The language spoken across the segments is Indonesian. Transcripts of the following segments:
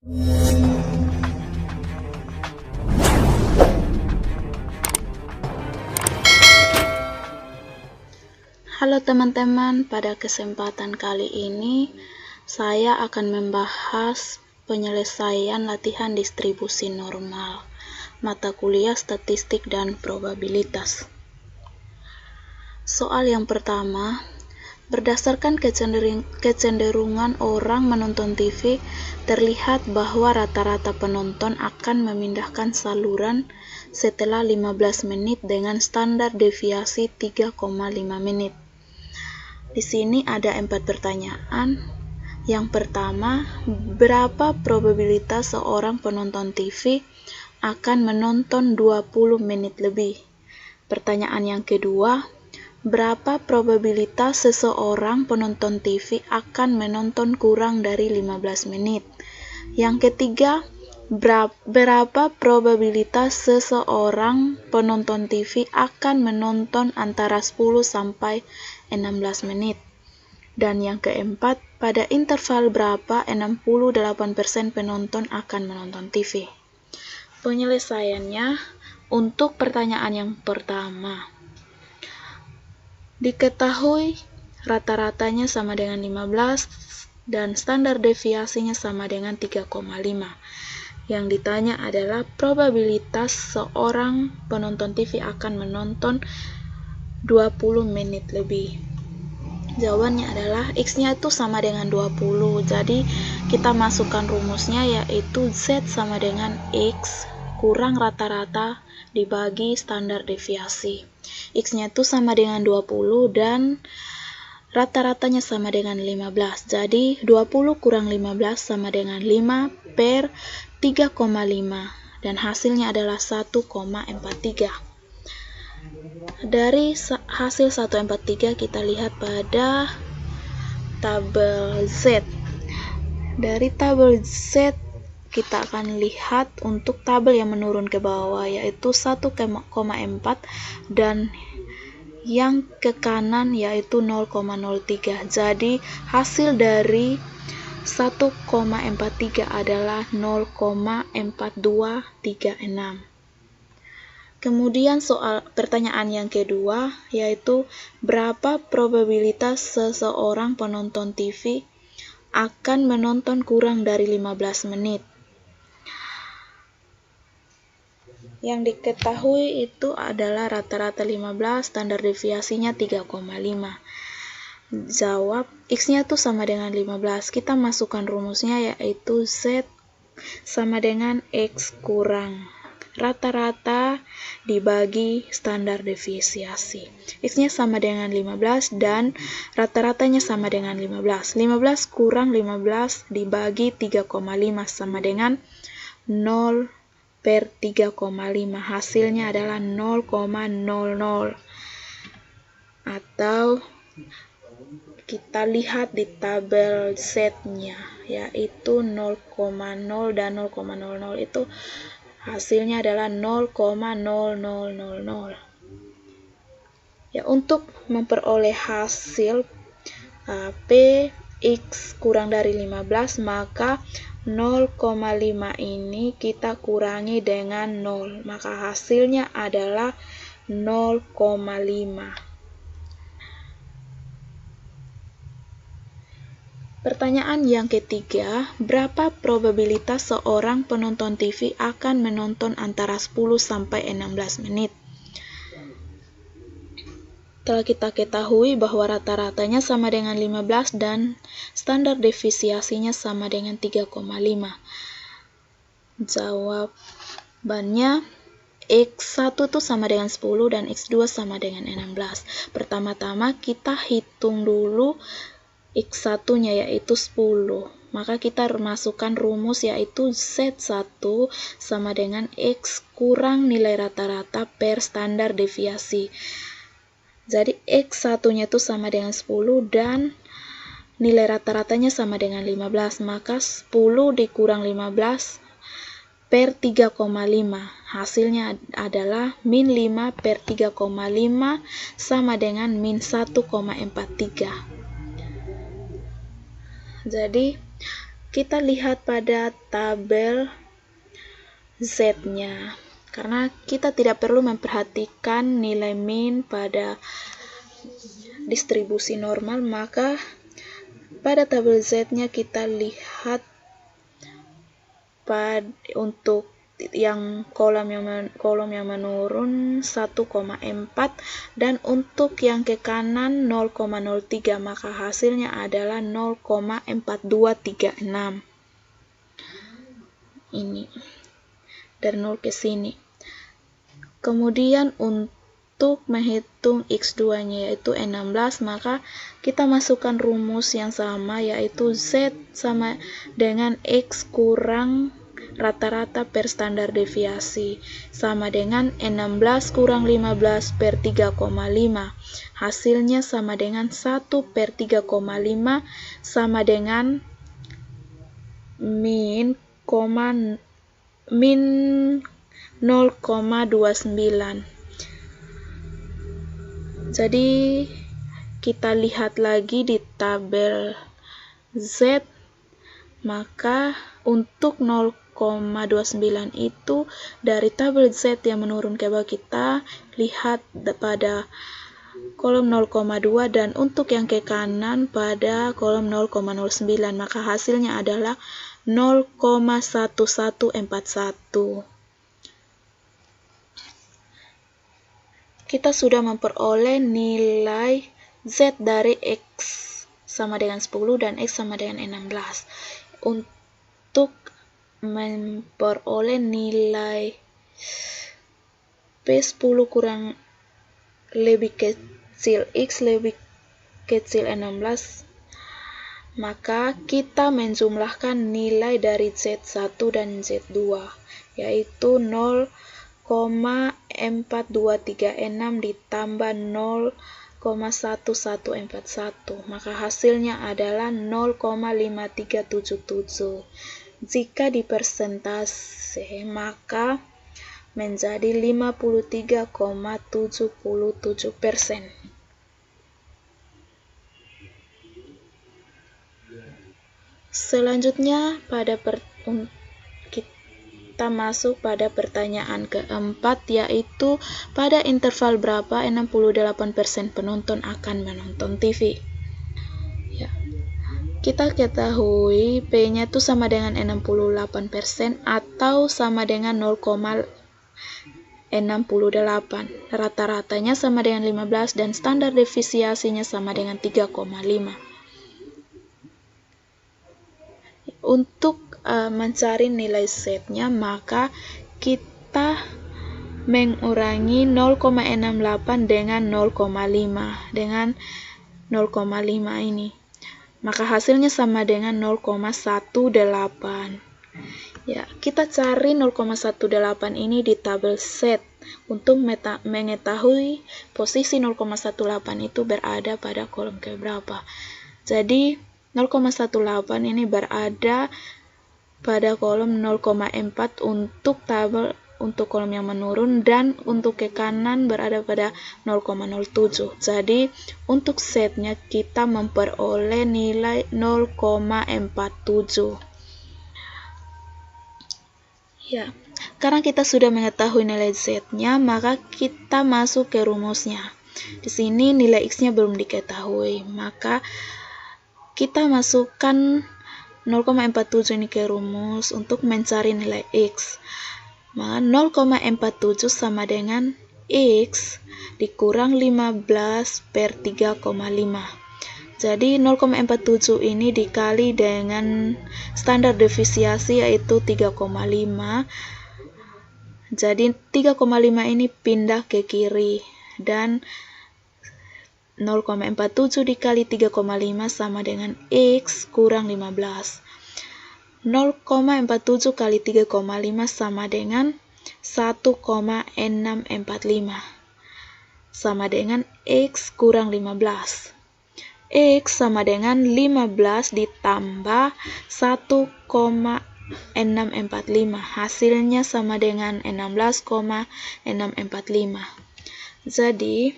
Halo teman-teman, pada kesempatan kali ini saya akan membahas penyelesaian latihan distribusi normal, mata kuliah statistik dan probabilitas. Soal yang pertama, berdasarkan kecenderungan orang menonton TV, terlihat bahwa rata-rata penonton akan memindahkan saluran setelah 15 menit dengan standar deviasi 3,5 menit. Di sini ada 4 pertanyaan. Yang pertama, berapa probabilitas seorang penonton TV akan menonton 20 menit lebih? Pertanyaan yang kedua, berapa probabilitas seseorang penonton TV akan menonton kurang dari 15 menit? Yang ketiga, berapa probabilitas seseorang penonton TV akan menonton antara 10 sampai 16 menit. Dan yang keempat, pada interval berapa 68% penonton akan menonton TV? Penyelesaiannya untuk pertanyaan yang pertama. Diketahui rata-ratanya sama dengan 15 dan standar deviasinya sama dengan 3,5. Yang ditanya adalah probabilitas seorang penonton TV akan menonton 20 menit lebih. Jawabannya adalah X-nya itu sama dengan 20. Jadi kita masukkan rumusnya, yaitu Z sama dengan X kurang rata-rata dibagi standar deviasi. X-nya itu sama dengan 20 dan rata-ratanya sama dengan 15. Jadi 20 kurang 15 sama dengan 5 per 3,5 dan hasilnya adalah 1,43. Dari hasil 143 kita lihat pada tabel Z. Dari tabel Z kita akan lihat untuk tabel yang menurun ke bawah, yaitu 1,4 dan yang ke kanan yaitu 0,03. Jadi hasil dari 1,43 adalah 0,4236. Kemudian soal pertanyaan yang kedua, yaitu berapa probabilitas seseorang penonton TV akan menonton kurang dari 15 menit? Yang diketahui itu adalah rata-rata 15, standar deviasinya 3,5. Jawab, X-nya itu sama dengan 15. Kita masukkan rumusnya, yaitu Z sama dengan X kurang rata-rata dibagi standar deviasi. X-nya sama dengan 15 dan rata-ratanya sama dengan 15. 15 kurang 15 dibagi 3,5 sama dengan 0 per 3,5. Hasilnya adalah 0,00. Atau kita lihat di tabel Z-nya, yaitu 0,0 dan 0,00 itu hasilnya adalah 0,0000. Ya, untuk memperoleh hasil P X kurang dari 15, maka 0,5 ini kita kurangi dengan 0, maka hasilnya adalah 0,5. Pertanyaan yang ketiga, berapa probabilitas seorang penonton TV akan menonton antara 10 sampai 16 menit? Telah kita ketahui bahwa rata-ratanya sama dengan 15 dan standar deviasinya sama dengan 3,5. Jawabannya X1 itu sama dengan 10 dan X2 sama dengan 16. Pertama-tama kita hitung dulu X1-nya, yaitu 10. Maka kita masukkan rumus, yaitu Z1 sama dengan X kurang nilai rata-rata per standar deviasi. Jadi X1-nya itu sama dengan 10 dan nilai rata-ratanya sama dengan 15. Maka 10 dikurang 15 per 3,5. Hasilnya adalah min 5 per 3,5 sama dengan min 1,43. Jadi kita lihat pada tabel Z-nya. Karena kita tidak perlu memperhatikan nilai min pada distribusi normal, maka pada tabel Z-nya kita lihat untuk yang kolom yang menurun 1,4 dan untuk yang ke kanan 0,03, maka hasilnya adalah 0,4236. Ini dari 0 ke sini. Kemudian untuk menghitung X2-nya yaitu 16, maka kita masukkan rumus yang sama, yaitu Z sama dengan X kurang rata-rata per standar deviasi, sama dengan 16 kurang 15 per 3,5. Hasilnya sama dengan 1 per 3,5 sama dengan min 0,29. Jadi kita lihat lagi di tabel Z, maka untuk 0,29 itu dari tabel Z yang menurun ke bawah, kita lihat pada kolom 0,2 dan untuk yang ke kanan pada kolom 0,09, maka hasilnya adalah 0,1141. Kita sudah memperoleh nilai Z dari X sama dengan 10 dan X sama dengan 16. Untuk memperoleh nilai P10 kurang lebih kecil X lebih kecil 16, maka kita menjumlahkan nilai dari Z1 dan Z2, yaitu 0,4236 ditambah 0,1141, maka hasilnya adalah 0,5377. Jika dipersentase, maka menjadi 53,77%. Selanjutnya kita masuk pada pertanyaan keempat, yaitu pada interval berapa 68% penonton akan menonton TV. Ya. Kita ketahui P-nya itu sama dengan 68% atau sama dengan 0,68. Rata-ratanya sama dengan 15 dan standar deviasinya sama dengan 3,5. Untuk mencari nilai Z-nya, maka kita mengurangi 0,68 dengan 0,5 dengan 0,5 ini. Maka hasilnya sama dengan 0,18. Ya, kita cari 0,18 ini di tabel Z untuk mengetahui posisi 0,18 itu berada pada kolom keberapa. Jadi 0,18 ini berada pada kolom 0,4 untuk tabel untuk kolom yang menurun, dan untuk ke kanan berada pada 0,07. Jadi untuk Z-nya kita memperoleh nilai 0,47. Ya, karena kita sudah mengetahui nilai Z-nya, maka kita masuk ke rumusnya. Di sini nilai X-nya belum diketahui, maka kita masukkan 0,47 ini ke rumus untuk mencari nilai X. Maka 0,47 sama dengan X dikurang 15 per 3,5. Jadi 0,47 ini dikali dengan standar deviasi yaitu 3,5. Jadi 3,5 ini pindah ke kiri dan 0,47 dikali 3,5 sama dengan X kurang 15. 0,47 kali 3,5 sama dengan 1,645 sama dengan X kurang 15. X sama dengan 15 ditambah 1,645. Hasilnya sama dengan 16,645. Jadi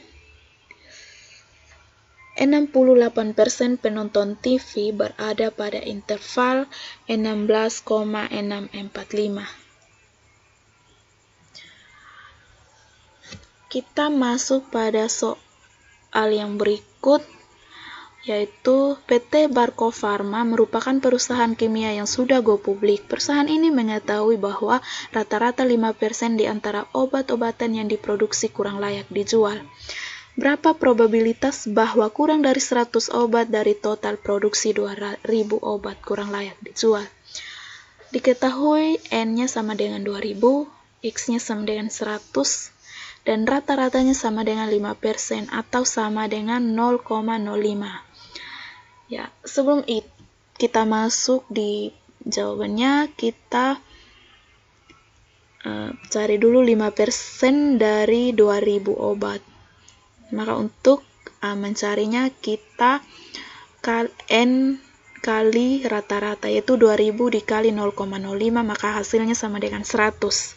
68% penonton TV berada pada interval 16,645. Kita masuk pada soal yang berikut, yaitu PT Barco Pharma merupakan perusahaan kimia yang sudah go publik. Perusahaan ini mengetahui bahwa rata-rata 5% di antara obat-obatan yang diproduksi kurang layak dijual. Berapa probabilitas bahwa kurang dari 100 obat dari total produksi 2.000 obat kurang layak dijual? Diketahui N-nya sama dengan 2.000, X-nya sama dengan 100, dan rata-ratanya sama dengan 5% atau sama dengan 0,05. Ya, sebelum kita masuk di jawabannya, kita cari dulu 5% dari 2.000 obat. Maka untuk mencarinya, kita N kali rata-rata, yaitu 2.000 dikali 0,05, maka hasilnya sama dengan 100.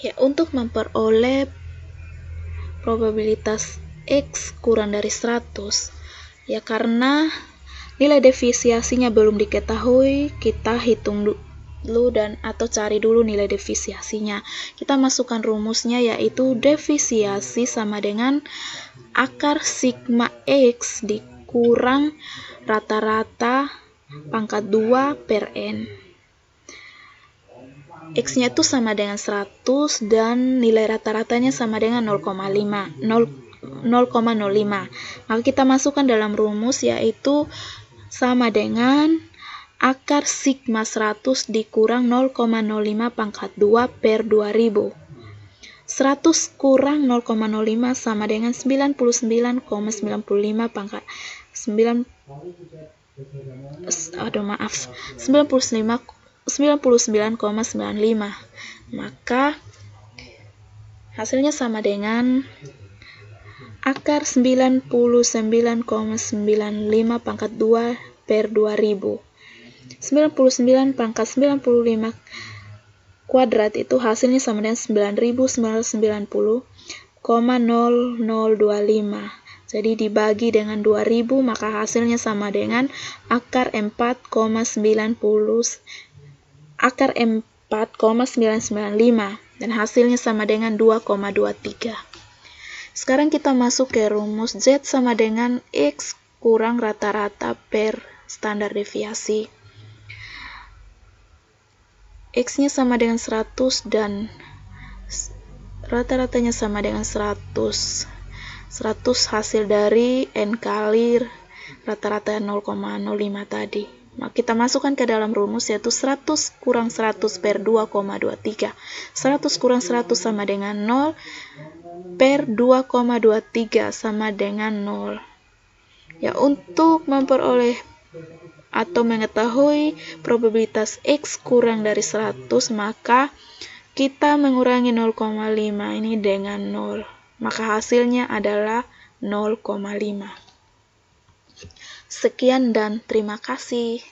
Ya, untuk memperoleh probabilitas X kurang dari 100, ya karena nilai defisiasinya belum diketahui, kita hitung dulu atau cari dulu nilai defisiasinya. Kita masukkan rumusnya, yaitu defisiasi sama dengan akar sigma X dikurang rata-rata pangkat 2 per N. X-nya itu sama dengan 100 dan nilai rata-ratanya sama dengan 0,05. Maka kita masukkan dalam rumus, yaitu sama dengan akar sigma 100 dikurang 0,05 pangkat 2 per 2.000. 100 kurang 0,05 sama dengan 99,95 pangkat 99,95. Maka hasilnya sama dengan akar 99,95 pangkat 2 per 2.000. 99 pangkat 95 kuadrat itu hasilnya sama dengan 9.990,0025. Jadi dibagi dengan 2.000, maka hasilnya sama dengan akar 4,995 dan hasilnya sama dengan 2,23. Sekarang kita masuk ke rumus Z sama dengan X kurang rata-rata per standar deviasi. X-nya sama dengan 100 dan rata-ratanya sama dengan 100. 100 hasil dari N kali rata-rata 0,05 tadi. Maka kita masukkan ke dalam rumus, yaitu 100 kurang 100 per 2,23. 100 kurang 100 sama dengan 0 per 2,23 sama dengan 0. Ya, untuk memperoleh atau mengetahui probabilitas X kurang dari 100, maka kita mengurangi 0,5 ini dengan 0. Maka hasilnya adalah 0,5. Sekian dan terima kasih.